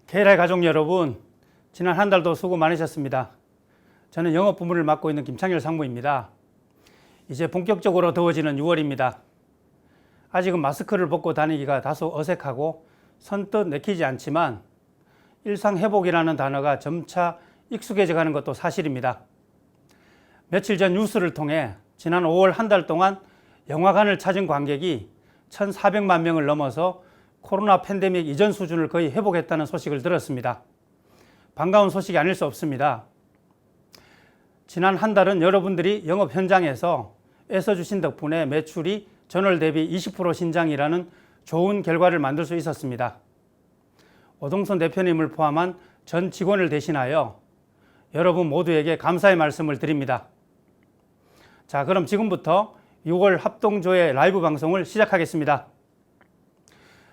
K라이 가족 여러분, 지난 한 달도 수고 많으셨습니다. 저는 영업 부문을 맡고 있는 김창열 상무입니다. 이제 본격적으로 더워지는 6월입니다. 아직은 마스크를 벗고 다니기가 다소 어색하고 선뜻 내키지 않지만 일상회복이라는 단어가 점차 익숙해져가는 것도 사실입니다. 며칠 전 뉴스를 통해 지난 5월 한 달 동안 영화관을 찾은 관객이 1,400만 명을 넘어서 코로나 팬데믹 이전 수준을 거의 회복했다는 소식을 들었습니다. 반가운 소식이 아닐 수 없습니다. 지난 한 달은 여러분들이 영업 현장에서 애써주신 덕분에 매출이 전월 대비 20% 신장이라는 좋은 결과를 만들 수 있었습니다. 오동선 대표님을 포함한 전 직원을 대신하여 여러분 모두에게 감사의 말씀을 드립니다. 자, 그럼 지금부터 6월 합동조회 라이브 방송을 시작하겠습니다.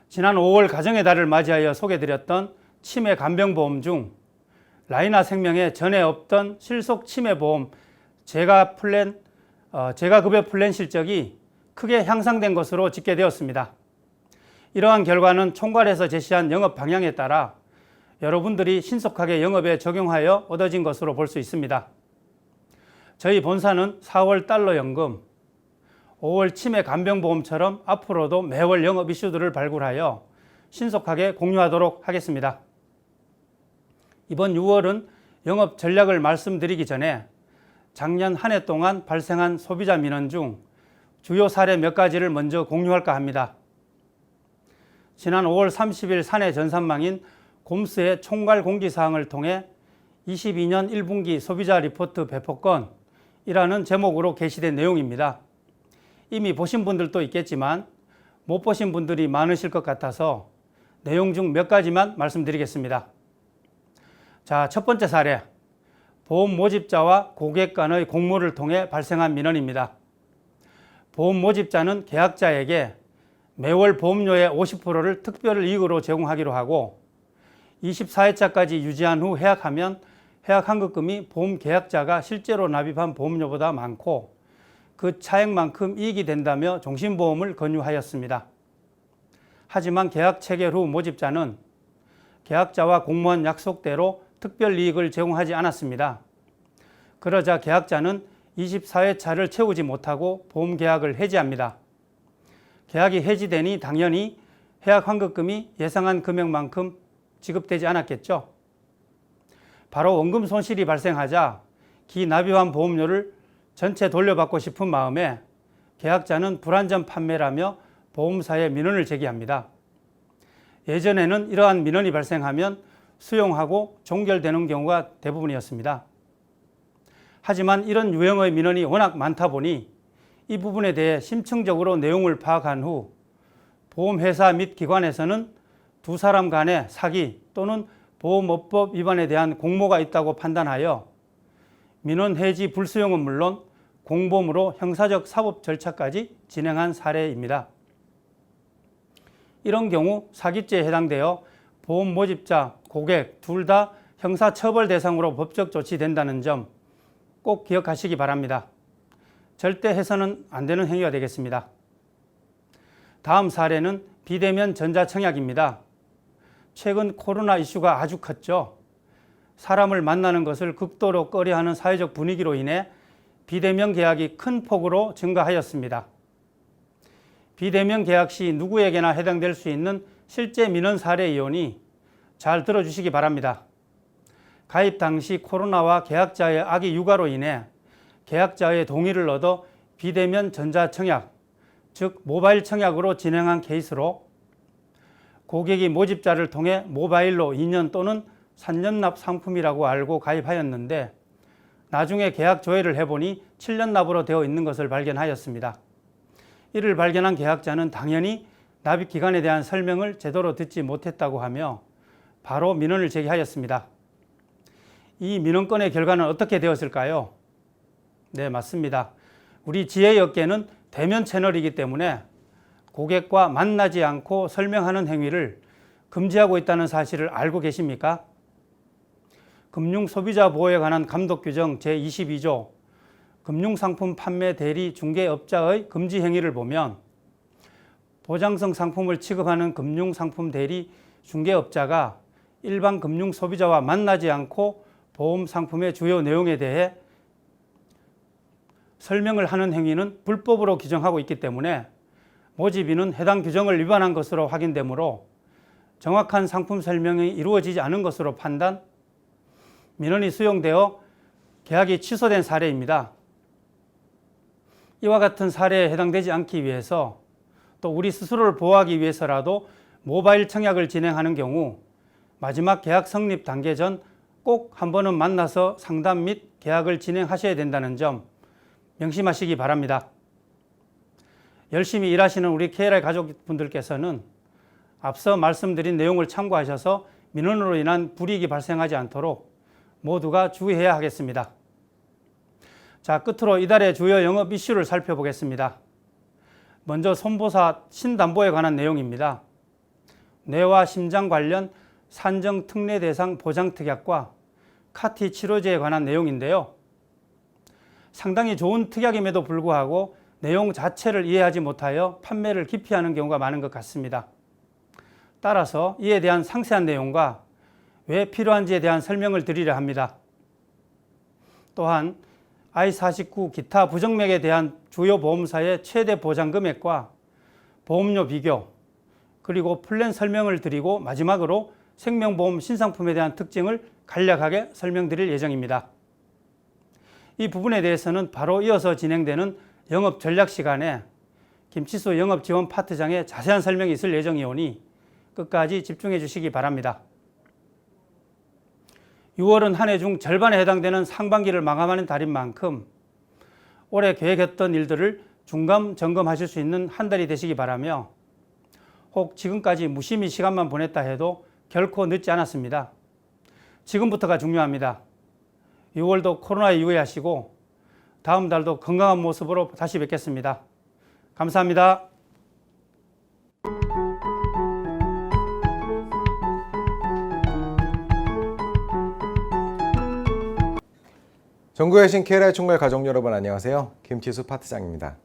지난 5월 가정의 달을 맞이하여 소개드렸던 치매 간병보험 중 라이나 생명의 전에 없던 실속 치매보험 재가급여 플랜 실적이 크게 향상된 것으로 집계되었습니다. 이러한 결과는 총괄에서 제시한 영업 방향에 따라 여러분들이 신속하게 영업에 적용하여 얻어진 것으로 볼 수 있습니다. 저희 본사는 4월 달러 연금, 5월 치매 간병보험처럼 앞으로도 매월 영업 이슈들을 발굴하여 신속하게 공유하도록 하겠습니다. 이번 6월은 영업 전략을 말씀드리기 전에 작년 한 해 동안 발생한 소비자 민원 중 주요 사례 몇 가지를 먼저 공유할까 합니다. 지난 5월 30일 사내 전산망인 곰스의 총괄 공지사항을 통해 22년 1분기 소비자 리포트 배포건이라는 제목으로 게시된 내용입니다. 이미 보신 분들도 있겠지만 못 보신 분들이 많으실 것 같아서 내용 중 몇 가지만 말씀드리겠습니다. 자, 첫 번째 사례, 보험 모집자와 고객 간의 공모를 통해 발생한 민원입니다. 보험 모집자는 계약자에게 매월 보험료의 50%를 특별 이익으로 제공하기로 하고 24회차까지 유지한 후 해약하면 해약 환급금이 보험 계약자가 실제로 납입한 보험료보다 많고 그 차액만큼 이익이 된다며 종신보험을 권유하였습니다. 하지만 계약 체결 후 모집자는 계약자와 공모한 약속대로 특별 이익을 제공하지 않았습니다. 그러자 계약자는 24회차를 채우지 못하고 보험 계약을 해지합니다. 계약이 해지되니 당연히 해약 환급금이 예상한 금액만큼 지급되지 않았겠죠. 바로 원금 손실이 발생하자 기납입한 보험료를 전체 돌려받고 싶은 마음에 계약자는 불안전 판매라며 보험사에 민원을 제기합니다. 예전에는 이러한 민원이 발생하면 수용하고 종결되는 경우가 대부분이었습니다. 하지만 이런 유형의 민원이 워낙 많다 보니 이 부분에 대해 심층적으로 내용을 파악한 후 보험회사 및 기관에서는 두 사람 간의 사기 또는 보험업법 위반에 대한 공모가 있다고 판단하여 민원 해지 불수용은 물론 공범으로 형사적 사법 절차까지 진행한 사례입니다. 이런 경우 사기죄에 해당되어 보험 모집자, 고객 둘 다 형사처벌 대상으로 법적 조치된다는 점 꼭 기억하시기 바랍니다. 절대 해서는 안 되는 행위가 되겠습니다. 다음 사례는 비대면 전자청약입니다. 최근 코로나 이슈가 아주 컸죠. 사람을 만나는 것을 극도로 꺼려하는 사회적 분위기로 인해 비대면 계약이 큰 폭으로 증가하였습니다. 비대면 계약 시 누구에게나 해당될 수 있는 실제 민원 사례 이온이 잘 들어주시기 바랍니다. 가입 당시 코로나와 계약자의 악의 육아로 인해 계약자의 동의를 얻어 비대면 전자청약, 즉 모바일 청약으로 진행한 케이스로 고객이 모집자를 통해 모바일로 2년 또는 3년 납 상품이라고 알고 가입하였는데 나중에 계약 조회를 해보니 7년 납으로 되어 있는 것을 발견하였습니다. 이를 발견한 계약자는 당연히 납입 기간에 대한 설명을 제대로 듣지 못했다고 하며 바로 민원을 제기하였습니다. 이 민원건의 결과는 어떻게 되었을까요? 네, 맞습니다. 우리 지혜업계는 대면 채널이기 때문에 고객과 만나지 않고 설명하는 행위를 금지하고 있다는 사실을 알고 계십니까? 금융소비자보호에 관한 감독규정 제22조 금융상품 판매 대리 중개업자의 금지 행위를 보면 보장성 상품을 취급하는 금융상품 대리 중개업자가 일반 금융 소비자와 만나지 않고 보험 상품의 주요 내용에 대해 설명을 하는 행위는 불법으로 규정하고 있기 때문에 모집인은 해당 규정을 위반한 것으로 확인되므로 정확한 상품 설명이 이루어지지 않은 것으로 판단, 민원이 수용되어 계약이 취소된 사례입니다. 이와 같은 사례에 해당되지 않기 위해서 또 우리 스스로를 보호하기 위해서라도 모바일 청약을 진행하는 경우 마지막 계약 성립 단계 전 꼭 한 번은 만나서 상담 및 계약을 진행하셔야 된다는 점 명심하시기 바랍니다. 열심히 일하시는 우리 KLI 가족분들께서는 앞서 말씀드린 내용을 참고하셔서 민원으로 인한 불이익이 발생하지 않도록 모두가 주의해야 하겠습니다. 자, 끝으로 이달의 주요 영업 이슈를 살펴보겠습니다. 먼저 손보사 신담보에 관한 내용입니다. 뇌와 심장 관련 산정 특례 대상 보장 특약과 카티 치료제에 관한 내용인데요. 상당히 좋은 특약임에도 불구하고 내용 자체를 이해하지 못하여 판매를 기피하는 경우가 많은 것 같습니다. 따라서 이에 대한 상세한 내용과 왜 필요한지에 대한 설명을 드리려 합니다. 또한 I-49 기타 부정맥에 대한 주요 보험사의 최대 보장 금액과 보험료 비교, 그리고 플랜 설명을 드리고 마지막으로 생명보험 신상품에 대한 특징을 간략하게 설명드릴 예정입니다. 이 부분에 대해서는 바로 이어서 진행되는 영업 전략 시간에 김치수 영업지원 파트장의 자세한 설명이 있을 예정이오니 끝까지 집중해 주시기 바랍니다. 6월은 한 해 중 절반에 해당되는 상반기를 마감하는 달인 만큼 올해 계획했던 일들을 중간 점검하실 수 있는 한 달이 되시기 바라며, 혹 지금까지 무심히 시간만 보냈다 해도 결코 늦지 않았습니다. 지금부터가 중요합니다. 6월도 코로나 유의하시고 다음 달도 건강한 모습으로 다시 뵙겠습니다. 감사합니다. 전국에 계신 KLI 총괄 가족 여러분 안녕하세요. 김치수 파트장입니다.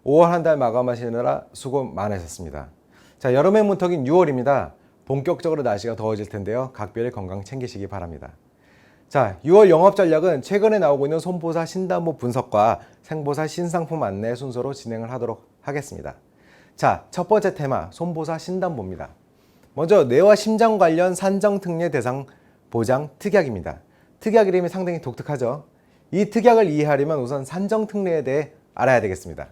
5월 한 달 마감하시느라 수고 많으셨습니다. 자, 여름의 문턱인 6월입니다. 본격적으로 날씨가 더워질 텐데요. 각별히 건강 챙기시기 바랍니다. 자, 6월 영업 전략은 최근에 나오고 있는 손보사 신담보 분석과 생보사 신상품 안내 순서로 진행을 하도록 하겠습니다. 자, 첫 번째 테마 손보사 신담보입니다. 먼저 뇌와 심장 관련 산정특례 대상 보장 특약입니다. 특약 이름이 상당히 독특하죠. 이 특약을 이해하려면 우선 산정특례에 대해 알아야 되겠습니다.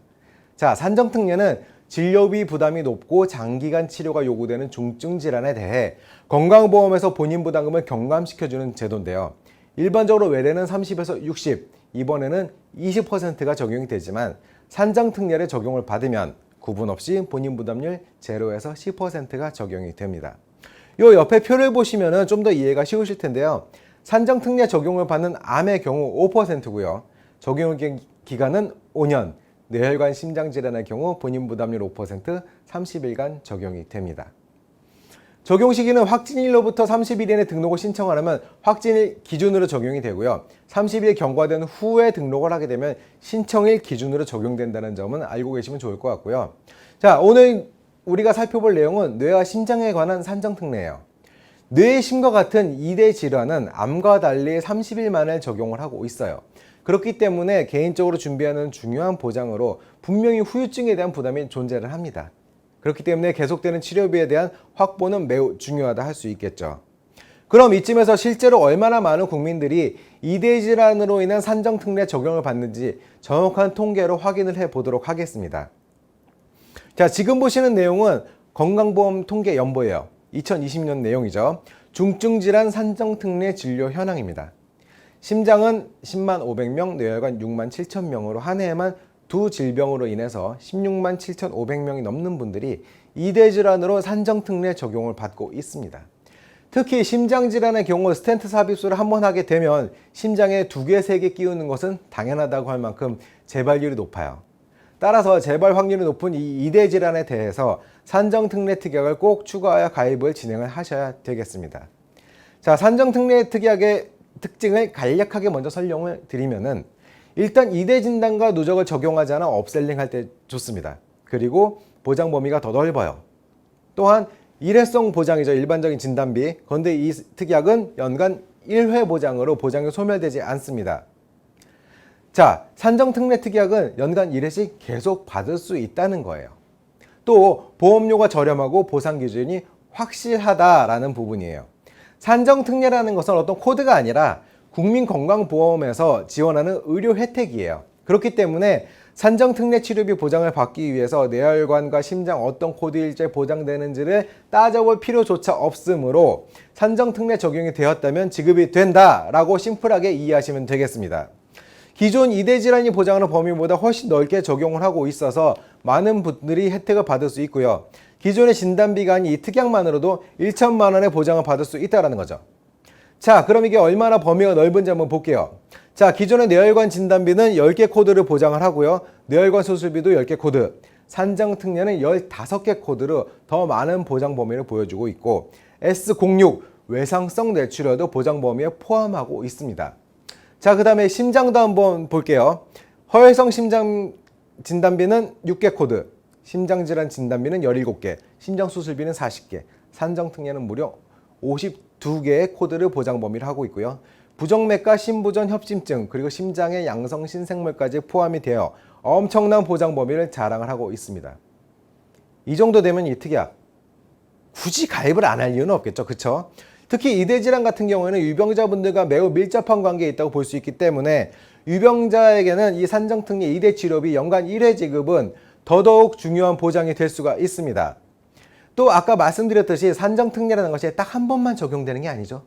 자, 산정특례는 진료비 부담이 높고 장기간 치료가 요구되는 중증 질환에 대해 건강보험에서 본인 부담금을 경감시켜주는 제도인데요. 일반적으로 외래는 30에서 60, 이번에는 20%가 적용이 되지만 산정특례를 적용을 받으면 구분 없이 본인 부담률 0에서 10%가 적용이 됩니다. 요 옆에 표를 보시면 좀 더 이해가 쉬우실 텐데요. 산정특례 적용을 받는 암의 경우 5%고요. 적용 기간은 5년, 뇌혈관 심장질환의 경우 본인 부담률 5%, 30일간 적용이 됩니다. 적용 시기는 확진일로부터 30일 이내 등록을 신청하려면 확진일 기준으로 적용이 되고요. 30일 경과된 후에 등록을 하게 되면 신청일 기준으로 적용된다는 점은 알고 계시면 좋을 것 같고요. 자, 오늘 우리가 살펴볼 내용은 뇌와 심장에 관한 산정특례예요. 뇌의 심과 같은 2대 질환은 암과 달리 30일 만에 적용을 하고 있어요. 그렇기 때문에 개인적으로 준비하는 중요한 보장으로 분명히 후유증에 대한 부담이 존재를 합니다. 그렇기 때문에 계속되는 치료비에 대한 확보는 매우 중요하다 할 수 있겠죠. 그럼 이쯤에서 실제로 얼마나 많은 국민들이 2대 질환으로 인한 산정특례 적용을 받는지 정확한 통계로 확인을 해보도록 하겠습니다. 자, 지금 보시는 내용은 건강보험 통계 연보예요. 2020년 내용이죠. 중증질환 산정특례 진료 현황입니다. 심장은 10만 500명, 뇌혈관 6만 7천 명으로 한 해에만 두 질병으로 인해서 16만 7,500명이 넘는 분들이 2대 질환으로 산정특례 적용을 받고 있습니다. 특히 심장질환의 경우 스텐트 삽입술을 한번 하게 되면 심장에 2개, 3개 끼우는 것은 당연하다고 할 만큼 재발률이 높아요. 따라서 재발 확률이 높은 이 2대 질환에 대해서 산정특례 특약을 꼭 추가하여 가입을 진행을 하셔야 되겠습니다. 자, 산정특례 특약의 특징을 간략하게 먼저 설명을 드리면은 일단 2대 진단과 누적을 적용하지 않아 업셀링 할 때 좋습니다. 그리고 보장 범위가 더 넓어요. 또한 일회성 보장이죠. 일반적인 진단비. 그런데 이 특약은 연간 1회 보장으로 보장이 소멸되지 않습니다. 자, 산정특례 특약은 연간 1회씩 계속 받을 수 있다는 거예요. 또 보험료가 저렴하고 보상 기준이 확실하다라는 부분이에요. 산정특례라는 것은 어떤 코드가 아니라 국민건강보험에서 지원하는 의료 혜택이에요. 그렇기 때문에 산정특례 치료비 보장을 받기 위해서 뇌혈관과 심장 어떤 코드일제 보장되는지를 따져볼 필요조차 없으므로 산정특례 적용이 되었다면 지급이 된다라고 심플하게 이해하시면 되겠습니다. 기존 2대 질환이 보장하는 범위보다 훨씬 넓게 적용을 하고 있어서 많은 분들이 혜택을 받을 수 있고요. 기존의 진단비가 이 특약만으로도 1천만 원의 보장을 받을 수 있다는 거죠. 자, 그럼 이게 얼마나 범위가 넓은지 한번 볼게요. 자, 기존의 뇌혈관 진단비는 10개 코드를 보장을 하고요. 뇌혈관 수술비도 10개 코드, 산정특례는 15개 코드로 더 많은 보장 범위를 보여주고 있고 S06 외상성 뇌출혈도 보장 범위에 포함하고 있습니다. 자, 그 다음에 심장도 한번 볼게요. 허혈성 심장 진단비는 6개 코드, 심장질환 진단비는 17개, 심장수술비는 40개, 산정특례는 무려 52개의 코드를 보장 범위를 하고 있고요. 부정맥과 심부전 협심증 그리고 심장의 양성 신생물까지 포함이 되어 엄청난 보장 범위를 자랑을 하고 있습니다. 이 정도 되면 이 특약 굳이 가입을 안 할 이유는 없겠죠. 그쵸? 특히 이대질환 같은 경우에는 유병자분들과 매우 밀접한 관계에 있다고 볼 수 있기 때문에 유병자에게는 이 산정특례 2대 치료비 연간 1회 지급은 더더욱 중요한 보장이 될 수가 있습니다. 또 아까 말씀드렸듯이 산정특례라는 것이 딱 한 번만 적용되는 게 아니죠.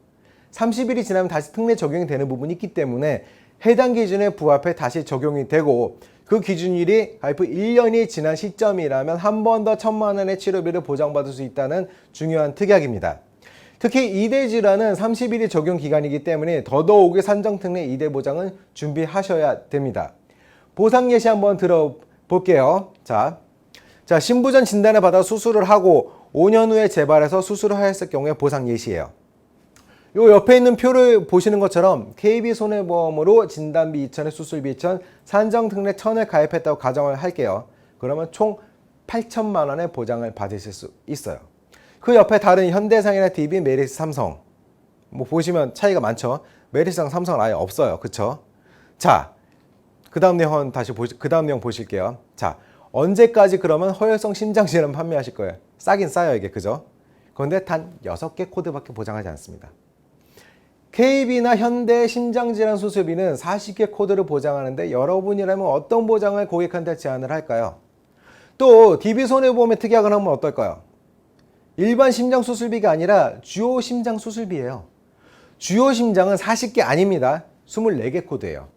30일이 지나면 다시 특례 적용이 되는 부분이 있기 때문에 해당 기준에 부합해 다시 적용이 되고 그 기준일이 가입 후 1년이 지난 시점이라면 한 번 더 1,000만 원의 치료비를 보장받을 수 있다는 중요한 특약입니다. 특히 2대 질환은 30일이 적용 기간이기 때문에 더더욱이 산정특례 2대 보장은 준비하셔야 됩니다. 보상 예시 한번 들어볼게요. 자, 신부전 진단을 받아 수술을 하고 5년 후에 재발해서 수술을 하였을 경우에 보상 예시예요. 요 옆에 있는 표를 보시는 것처럼 KB손해보험으로 진단비 2,000에 수술비 2,000, 산정특례 1,000을 가입했다고 가정을 할게요. 그러면 총 8천만 원의 보장을 받으실 수 있어요. 그 옆에 다른 현대상이나 DB, 메리츠, 삼성 뭐 보시면 차이가 많죠. 메리츠랑 삼성은 아예 없어요. 그쵸? 자, 그 다음 내용 보실게요. 자, 언제까지 그러면 허혈성 심장질환 판매하실 거예요? 싸긴 싸요 이게. 그죠? 그런데 단 6개 코드밖에 보장하지 않습니다. KB나 현대 심장질환 수술비는 40개 코드를 보장하는데 여러분이라면 어떤 보장을 고객한테 제안을 할까요? 또 DB손해보험의 특약을 하면 어떨까요? 일반 심장 수술비가 아니라 주요 심장 수술비예요. 주요 심장은 40개 아닙니다. 24개 코드예요.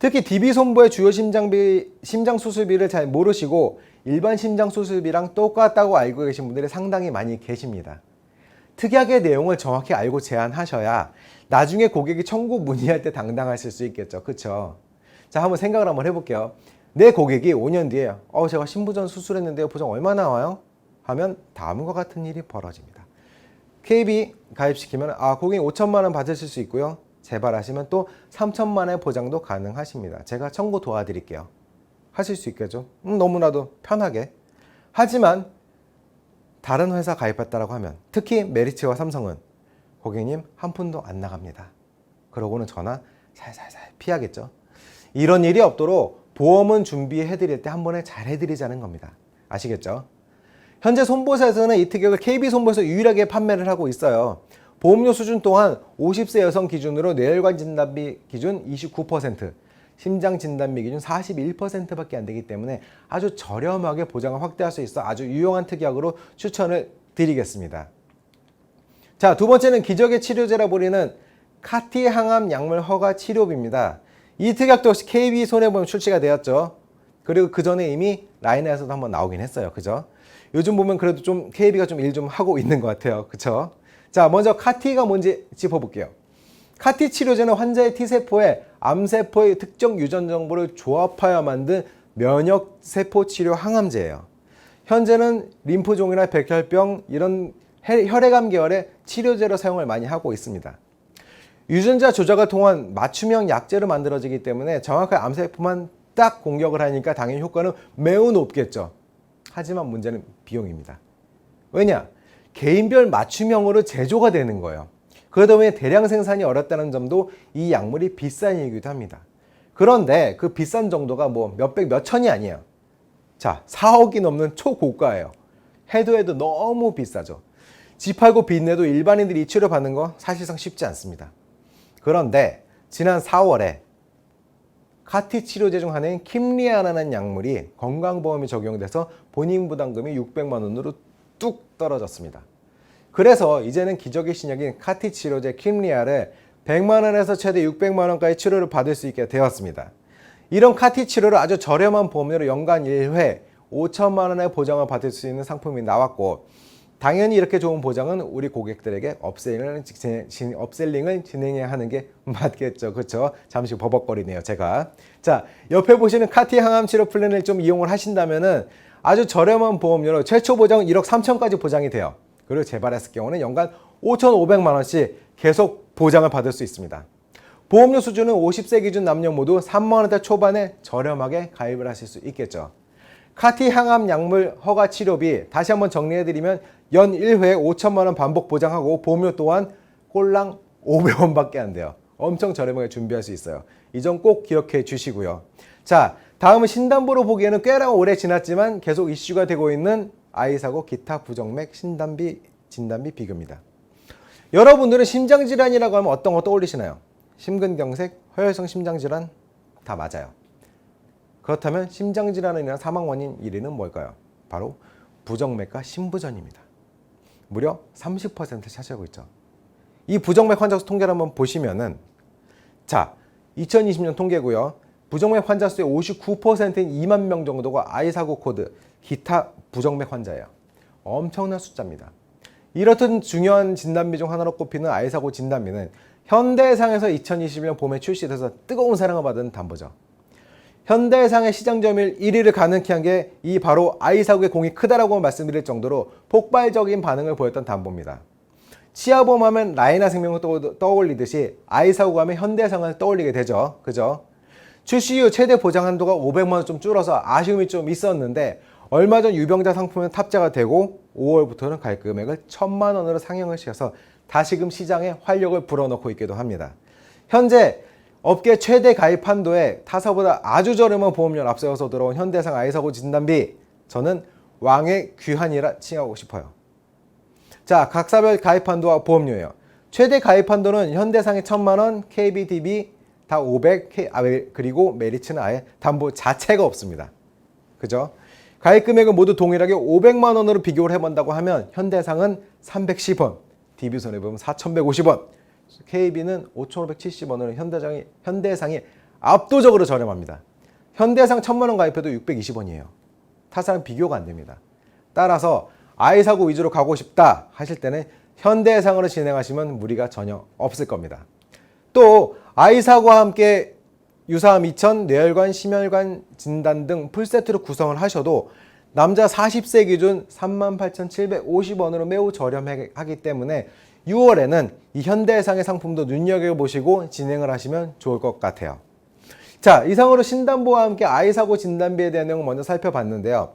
특히 DB손보의 주요 심장 수술비를 잘 모르시고 일반 심장 수술비랑 똑같다고 알고 계신 분들이 상당히 많이 계십니다. 특약의 내용을 정확히 알고 제안하셔야 나중에 고객이 청구 문의할 때 당당하실 수 있겠죠. 그쵸? 자, 한번 생각을 한번 해볼게요. 내 고객이 5년 뒤에 제가 신부전 수술했는데요. 보장 얼마 나와요? 하면 다음과 같은 일이 벌어집니다. KB 가입시키면 고객이 5천만 원 받으실 수 있고요. 재발하시면 또 3천만 원의 보장도 가능하십니다. 제가 청구 도와드릴게요. 하실 수 있겠죠? 너무나도 편하게. 하지만 다른 회사 가입했다라고 하면 특히 메리츠와 삼성은 고객님 한 푼도 안 나갑니다. 그러고는 전화 살살살 피하겠죠. 이런 일이 없도록 보험은 준비해 드릴 때 한 번에 잘 해드리자는 겁니다. 아시겠죠? 현재 손보사에서는 이 특약을 KB손보에서 유일하게 판매를 하고 있어요. 보험료 수준 또한 50세 여성 기준으로 뇌혈관 진단비 기준 29%, 심장 진단비 기준 41%밖에 안 되기 때문에 아주 저렴하게 보장을 확대할 수 있어 아주 유용한 특약으로 추천을 드리겠습니다. 자, 두 번째는 기적의 치료제라 불리는 카티 항암 약물 허가 치료비입니다. 이 특약도 KB손해보험 출시가 되었죠. 그리고 그 전에 이미 라인에서도 한번 나오긴 했어요. 그죠? 요즘 보면 그래도 좀 KB가 좀 일 좀 하고 있는 것 같아요. 그쵸? 자, 먼저 카티가 뭔지 짚어볼게요. 카티 치료제는 환자의 T세포에 암세포의 특정 유전 정보를 조합하여 만든 면역세포 치료 항암제예요. 현재는 림프종이나 백혈병 이런 혈액암 계열의 치료제로 사용을 많이 하고 있습니다. 유전자 조작을 통한 맞춤형 약제로 만들어지기 때문에 정확한 암세포만 딱 공격을 하니까 당연히 효과는 매우 높겠죠. 하지만 문제는 비용입니다. 왜냐? 개인별 맞춤형으로 제조가 되는 거예요. 그러다 보니 대량 생산이 어렵다는 점도 이 약물이 비싼 이유이기도 합니다. 그런데 그 비싼 정도가 뭐 몇백 몇천이 아니에요. 자, 4억이 넘는 초고가예요. 해도 너무 비싸죠. 집 팔고 빚 내도 일반인들이 이 치료 받는 거 사실상 쉽지 않습니다. 그런데 지난 4월에 카티 치료제 중 하나인 킴리아라는 약물이 건강보험이 적용돼서 본인 부담금이 600만 원으로 뚝 떨어졌습니다. 그래서 이제는 기적의 신약인 카티 치료제 킴리아를 100만 원에서 최대 600만 원까지 치료를 받을 수 있게 되었습니다. 이런 카티 치료를 아주 저렴한 보험료로 연간 1회 5천만 원의 보장을 받을 수 있는 상품이 나왔고, 당연히 이렇게 좋은 보장은 우리 고객들에게 업셀링을 진행해야 하는 게 맞겠죠. 그렇죠? 잠시 버벅거리네요, 제가. 자, 옆에 보시는 카티 항암 치료 플랜을 좀 이용을 하신다면은 아주 저렴한 보험료로 최초 보장은 1억 3천까지 보장이 돼요. 그리고 재발했을 경우는 연간 5,500만 원씩 계속 보장을 받을 수 있습니다. 보험료 수준은 50세 기준 남녀 모두 3만 원대 초반에 저렴하게 가입을 하실 수 있겠죠. 카티 항암 약물 허가 치료비 다시 한번 정리해드리면 연 1회에 5천만 원 반복 보장하고 보험료 또한 꼴랑 500원밖에 안 돼요. 엄청 저렴하게 준비할 수 있어요. 이 점 꼭 기억해 주시고요. 자, 다음은 신담보로 보기에는 꽤나 오래 지났지만 계속 이슈가 되고 있는 아이사고 기타 부정맥 진단비 비교입니다. 여러분들은 심장질환이라고 하면 어떤 거 떠올리시나요? 심근경색, 허혈성 심장질환 다 맞아요. 그렇다면 심장질환으로 인한 사망 원인 1위는 뭘까요? 바로 부정맥과 심부전입니다. 무려 30%를 차지하고 있죠. 이 부정맥 환자 수 통계를 한번 보시면은, 자, 2020년 통계고요. 부정맥 환자 수의 59%인 2만 명 정도가 아이사고 코드 기타 부정맥 환자예요. 엄청난 숫자입니다. 이렇듯 중요한 진단비 중 하나로 꼽히는 아이사고 진단비는 현대해상에서 2021년 봄에 출시돼서 뜨거운 사랑을 받은 담보죠. 현대해상의 시장 점유율 1위를 가능케 한 게 이 바로 아이사고의 공이 크다라고 말씀드릴 정도로 폭발적인 반응을 보였던 담보입니다. 치아보험 하면 라이나 생명을 떠올리듯이 아이사고 하면 현대해상을 떠올리게 되죠. 그죠? 출시 후 최대 보장 한도가 500만 원 좀 줄어서 아쉬움이 좀 있었는데, 얼마 전 유병자 상품은 탑재가 되고 5월부터는 가입 금액을 1,000만 원으로 상향을 시켜서 다시금 시장에 활력을 불어넣고 있기도 합니다. 현재 업계 최대 가입 한도에 타사보다 아주 저렴한 보험료를 앞세워서 들어온 현대해상 아이사고 진단비, 저는 왕의 귀환이라 칭하고 싶어요. 자, 각사별 가입 한도와 보험료예요. 최대 가입 한도는 현대해상이 1,000만 원, KBDB 다 500, 그리고 메리츠는 아예 담보 자체가 없습니다. 그죠? 가입 금액은 모두 동일하게 500만 원으로 비교를 해본다고 하면 현대해상은 310원, DB손해보험 4,150원, KB는 5,570원으로 현대해상이 압도적으로 저렴합니다. 현대해상 1,000만 원 가입해도 620원이에요. 타사랑 비교가 안 됩니다. 따라서 아이사고 위주로 가고 싶다 하실 때는 현대해상으로 진행하시면 무리가 전혀 없을 겁니다. 또 아이사고와 함께 유사암 2천, 뇌혈관, 심혈관 진단 등 풀세트로 구성을 하셔도 남자 40세 기준 38,750원으로 매우 저렴하기 때문에 6월에는 이 현대해상의 상품도 눈여겨보시고 진행을 하시면 좋을 것 같아요. 자, 이상으로 신담보와 함께 아이사고 진단비에 대한 내용을 먼저 살펴봤는데요.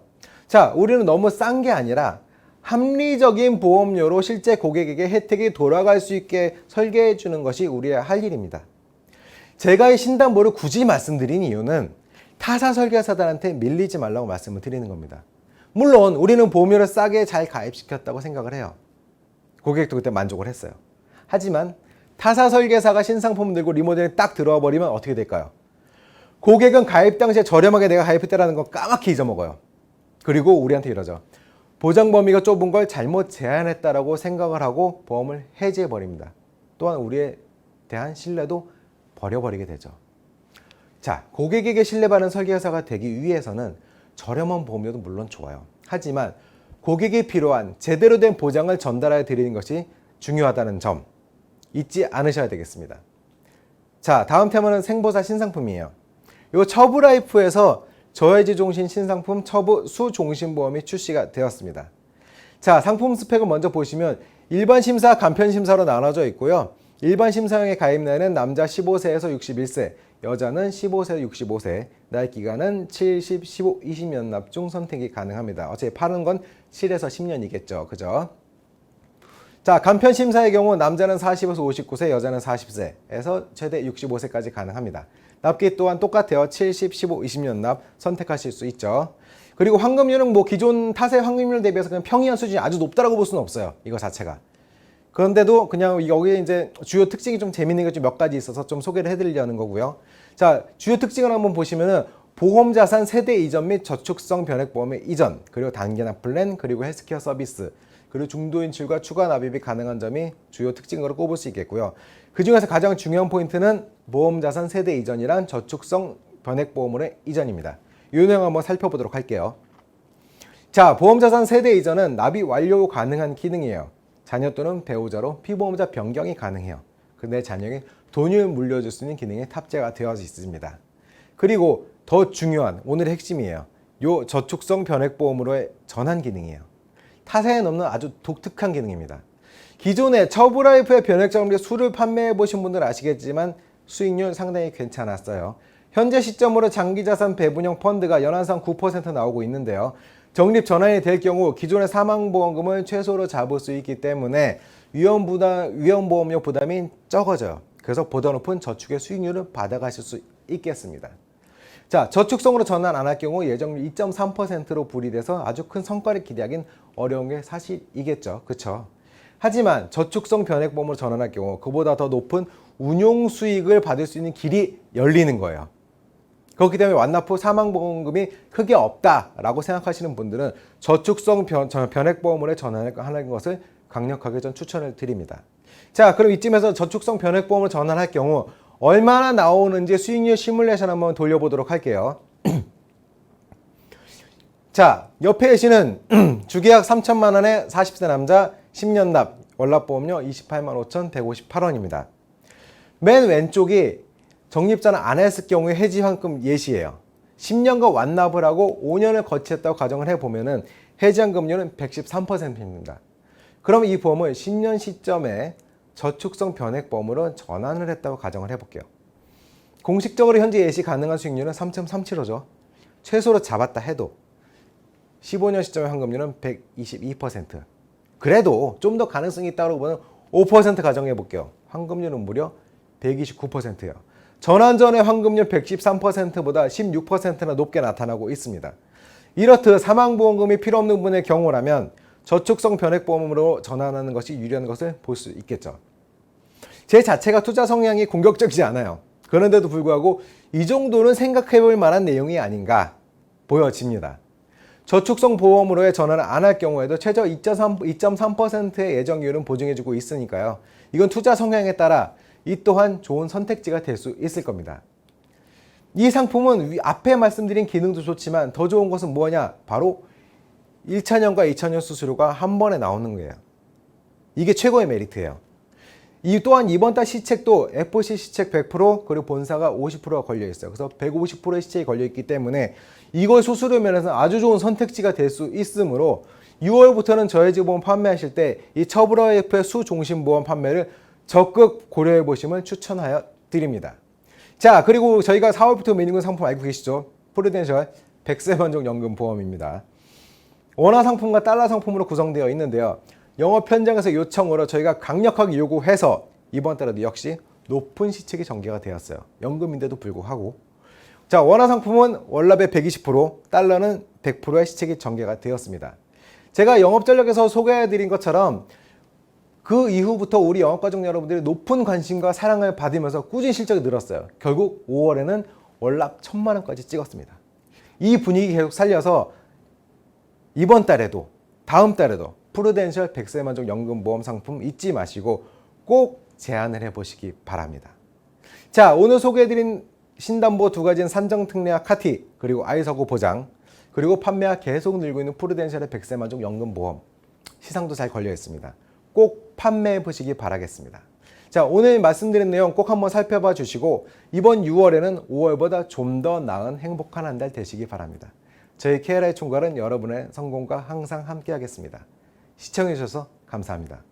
자, 우리는 너무 싼 게 아니라 합리적인 보험료로 실제 고객에게 혜택이 돌아갈 수 있게 설계해 주는 것이 우리의 할 일입니다. 제가 이 신담보를 굳이 말씀드린 이유는 타사 설계사들한테 밀리지 말라고 말씀을 드리는 겁니다. 물론 우리는 보험료를 싸게 잘 가입시켰다고 생각을 해요. 고객도 그때 만족을 했어요. 하지만 타사 설계사가 신상품 들고 리모델링 딱 들어와 버리면 어떻게 될까요? 고객은 가입 당시에 저렴하게 내가 가입했다는 거 까맣게 잊어먹어요. 그리고 우리한테 이러죠. 보장 범위가 좁은 걸 잘못 제한했다라고 생각을 하고 보험을 해지해 버립니다. 또한 우리에 대한 신뢰도 버려버리게 되죠. 자, 고객에게 신뢰받는 설계사가 되기 위해서는 저렴한 보험료도 물론 좋아요. 하지만 고객이 필요한 제대로 된 보장을 전달해 드리는 것이 중요하다는 점 잊지 않으셔야 되겠습니다. 자, 다음 테마는 생보사 신상품이에요. 이 처브라이프에서 저해지 종신 신상품 처브 수종신보험이 출시가 되었습니다. 자, 상품 스펙을 먼저 보시면 일반 심사, 간편 심사로 나눠져 있고요. 일반 심사형의 가입 나이는 남자 15세에서 61세, 여자는 15세에서 65세, 나이 기간은 70, 15, 20년 납 중 선택이 가능합니다. 어차피 파는 건 7에서 10년이겠죠. 그죠? 자, 간편 심사의 경우 남자는 40에서 59세, 여자는 40세에서 최대 65세까지 가능합니다. 납기 또한 똑같아요. 70, 15, 20년 납 선택하실 수 있죠. 그리고 환급률은 뭐 기존 타세 환급률 대비해서 그냥 평이한 수준이 아주 높다라고 볼 수는 없어요. 이거 자체가. 그런데도 그냥 여기에 이제 주요 특징이 좀 재밌는 게 좀 몇 가지 있어서 좀 소개를 해드리려는 거고요. 자, 주요 특징을 한번 보시면은 보험자산 세대 이전 및 저축성 변액보험의 이전, 그리고 단기납 플랜, 그리고 헬스케어 서비스, 그리고 중도 인출과 추가 납입이 가능한 점이 주요 특징으로 꼽을 수 있겠고요. 그 중에서 가장 중요한 포인트는 보험자산 세대 이전이란 저축성 변액보험으로의 이전입니다. 이 내용 한번 살펴보도록 할게요. 자, 보험자산 세대 이전은 납입 완료 가능한 기능이에요. 자녀 또는 배우자로 피보험자 변경이 가능해요. 근데 자녀에게 돈을 물려줄 수 있는 기능이 탑재가 되어 있습니다. 그리고 더 중요한 오늘의 핵심이에요. 요 저축성 변액보험으로의 전환 기능이에요. 타사에 넘는 아주 독특한 기능입니다. 기존에 처브라이프의 변액자금리 수를 판매해 보신 분들 아시겠지만 수익률 상당히 괜찮았어요. 현재 시점으로 장기자산 배분형 펀드가 연한상 9% 나오고 있는데요. 적립 전환이 될 경우 기존의 사망보험금을 최소로 잡을 수 있기 때문에 위험보험료 부담이 적어져요. 그래서 보다 높은 저축의 수익률을 받아가실 수 있겠습니다. 자, 저축성으로 전환 안 할 경우 예정률 2.3%로 불이돼서 아주 큰 성과를 기대하긴 어려운 게 사실이겠죠. 그렇죠? 하지만 저축성 변액보험으로 전환할 경우 그보다 더 높은 운용 수익을 받을 수 있는 길이 열리는 거예요. 그렇기 때문에 완납 후 사망보험금이 크게 없다라고 생각하시는 분들은 저축성 변액보험으로 전환하는 것을 강력하게 전 추천을 드립니다. 자, 그럼 이쯤에서 저축성 변액보험으로 전환할 경우 얼마나 나오는지 수익률 시뮬레이션 한번 돌려보도록 할게요. 자, 옆에 계시는 주계약 3천만 원에 40세 남자 10년 납 월납보험료 28만 5,158원입니다. 맨 왼쪽이 적립전환 안 했을 경우에 해지환급 예시예요. 10년간 완납을 하고 5년을 거치했다고 가정을 해보면은 해지환급률은 113%입니다. 그럼 이 보험을 10년 시점에 저축성 변액보험으로 전환을 했다고 가정을 해볼게요. 공식적으로 현재 예시 가능한 수익률은 3.37%죠. 최소로 잡았다 해도 15년 시점의 환급률은 122%. 그래도 좀 더 가능성이 있다고 보면 5% 가정해볼게요. 환급률은 무려 129%예요. 전환 전의 환급률 113%보다 16%나 높게 나타나고 있습니다. 이렇듯 사망보험금이 필요 없는 분의 경우라면 저축성 변액보험으로 전환하는 것이 유리한 것을 볼 수 있겠죠. 제 자체가 투자 성향이 공격적이지 않아요. 그런데도 불구하고 이 정도는 생각해 볼 만한 내용이 아닌가 보여집니다. 저축성 보험으로의 전환을 안 할 경우에도 최저 2.3%의 예정이율은 보증해주고 있으니까요. 이건 투자 성향에 따라 이 또한 좋은 선택지가 될 수 있을 겁니다. 이 상품은 앞에 말씀드린 기능도 좋지만 더 좋은 것은 뭐냐? 바로 1차년과 2차년 수수료가 한 번에 나오는 거예요. 이게 최고의 메리트예요. 이 또한 이번 달 시책도 FC 시책 100% 그리고 본사가 50%가 걸려 있어요. 그래서 150%의 시책이 걸려 있기 때문에 이걸 수수료 면에서 아주 좋은 선택지가 될 수 있으므로 6월부터는 저해지보험 판매하실 때 이 처브라이프의 수종신보험 판매를 적극 고려해 보심을 추천하여 드립니다. 자, 그리고 저희가 4월부터 미니군 상품 알고 계시죠? 프루덴셜 100세 만족 연금 보험입니다. 원화 상품과 달러 상품으로 구성되어 있는데요. 영업 현장에서 요청으로 저희가 강력하게 요구해서 이번 달에도 역시 높은 시책이 전개가 되었어요. 연금인데도 불구하고. 자, 원화 상품은 월납의 120%, 달러는 100%의 시책이 전개가 되었습니다. 제가 영업 전략에서 소개해드린 것처럼 그 이후부터 우리 영업가족 여러분들이 높은 관심과 사랑을 받으면서 꾸준히 실적이 늘었어요. 결국 5월에는 월납 1,000만 원까지 찍었습니다. 이 분위기 계속 살려서 이번 달에도 다음 달에도 프루덴셜 100세 만족 연금보험 상품 잊지 마시고 꼭 제안을 해보시기 바랍니다. 자, 오늘 소개해드린 신담보 두 가지는 산정특례와 카티 그리고 아이서고 보장 그리고 판매가 계속 늘고 있는 프루덴셜의 100세 만족 연금보험 시상도 잘 걸려 있습니다. 꼭 판매해 보시기 바라겠습니다. 자, 오늘 말씀드린 내용 꼭 한번 살펴봐 주시고 이번 6월에는 5월보다 좀 더 나은 행복한 한 달 되시기 바랍니다. 저희 KRI 총괄은 여러분의 성공과 항상 함께 하겠습니다. 시청해 주셔서 감사합니다.